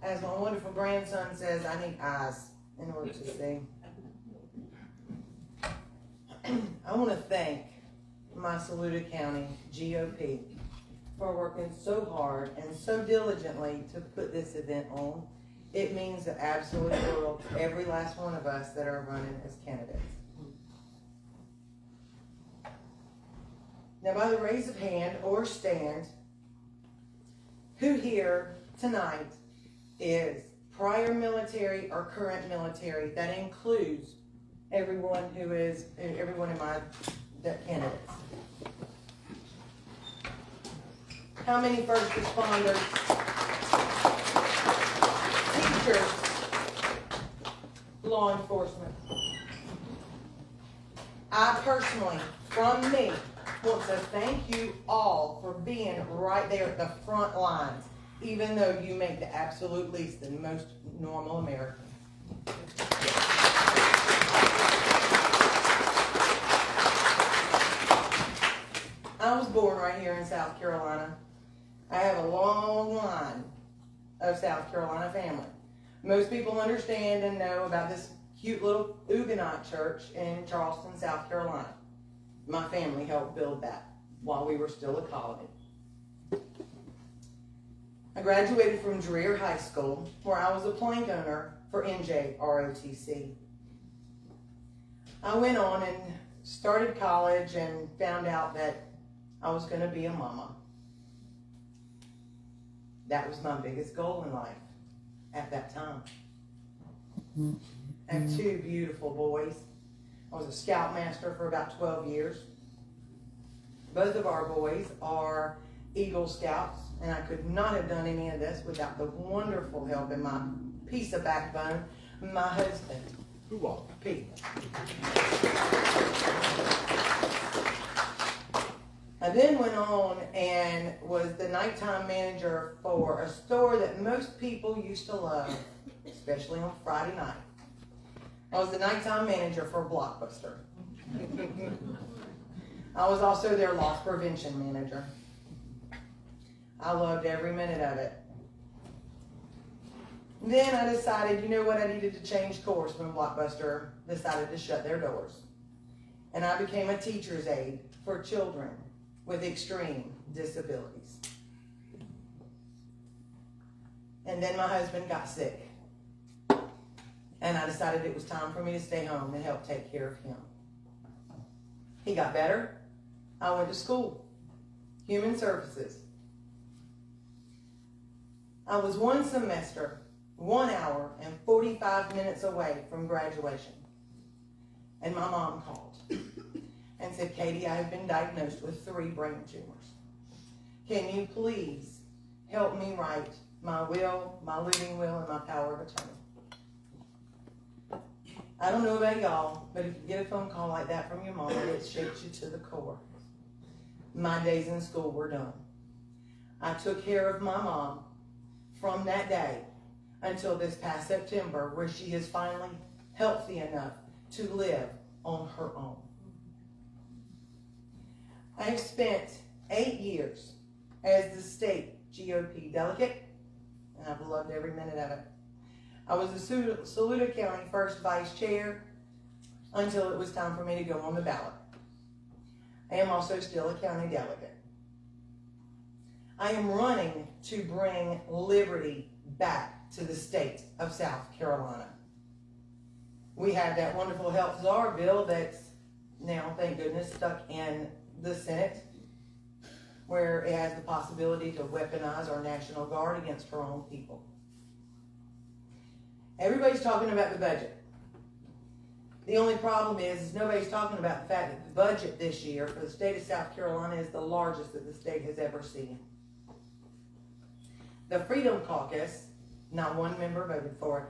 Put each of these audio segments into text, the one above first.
as my wonderful grandson says, I need eyes in order to see. I want to thank my Saluda County GOP for working so hard and so diligently to put this event on. It means the absolute world to every last one of us that are running as candidates. Now, by the raise of hand or stand, who here tonight is prior military or current military? That includes everyone in my candidates. How many first responders, teachers, law enforcement? I personally, from me, want to thank you all for being right there at the front lines, even though you make the absolute least than most normal Americans. I was born right here in South Carolina. I have a long line of South Carolina family. Most people understand and know about this cute little Huguenot church in Charleston, South Carolina. My family helped build that while we were still a colony. I graduated from Dreher High School, where I was a plank owner for NJROTC. I went on and started college and found out that I was going to be a mama. That was my biggest goal in life at that time. I have two beautiful boys. I was a scoutmaster for about 12 years. Both of our boys are Eagle Scouts, and I could not have done any of this without the wonderful help and my piece of backbone, my husband, Pete. I then went on and was the nighttime manager for a store that most people used to love, especially on Friday night. I was the nighttime manager for Blockbuster. I was also their loss prevention manager. I loved every minute of it. Then I decided, you know what, I needed to change course when Blockbuster decided to shut their doors. And I became a teacher's aide for children with extreme disabilities. And then my husband got sick. And I decided it was time for me to stay home and help take care of him. He got better. I went to school, human services. I was one semester, 1 hour and 45 minutes away from graduation. And my mom called and said, Katie, I have been diagnosed with 3 brain tumors. Can you please help me write my will, my living will, and my power of attorney? I don't know about y'all, but if you get a phone call like that from your mom, it shakes you to the core. My days in school were done. I took care of my mom from that day until this past September, where she is finally healthy enough to live on her own. I have spent 8 years as the state GOP delegate, and I've loved every minute of it. I was the Saluda County first vice chair until it was time for me to go on the ballot. I am also still a county delegate. I am running to bring liberty back to the state of South Carolina. We have that wonderful health czar bill that's now, thank goodness, stuck in the Senate, where it has the possibility to weaponize our National Guard against our own people. Everybody's talking about the budget. The only problem is nobody's talking about the fact that the budget this year for the state of South Carolina is the largest that the state has ever seen. The Freedom Caucus, not one member voted for it.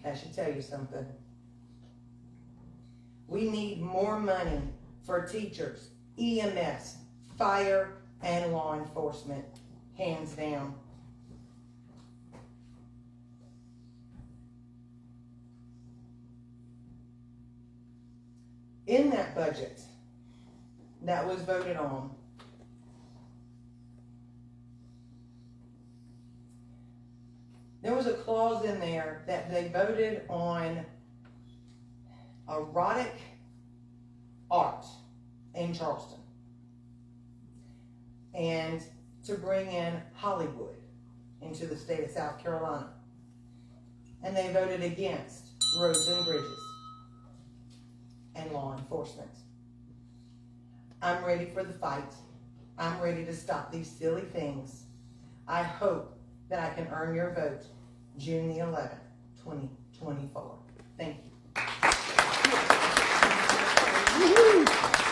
That should tell you something. We need more money for teachers, EMS, fire, and law enforcement, hands down. In that budget that was voted on, There was a clause in there that they voted on erotic art in Charleston and to bring in Hollywood into the state of South Carolina. And they voted against roads and bridges and law enforcement. I'm ready for the fight. I'm ready to stop these silly things. I hope that I can earn your vote June the 11th, 2024. Thank you.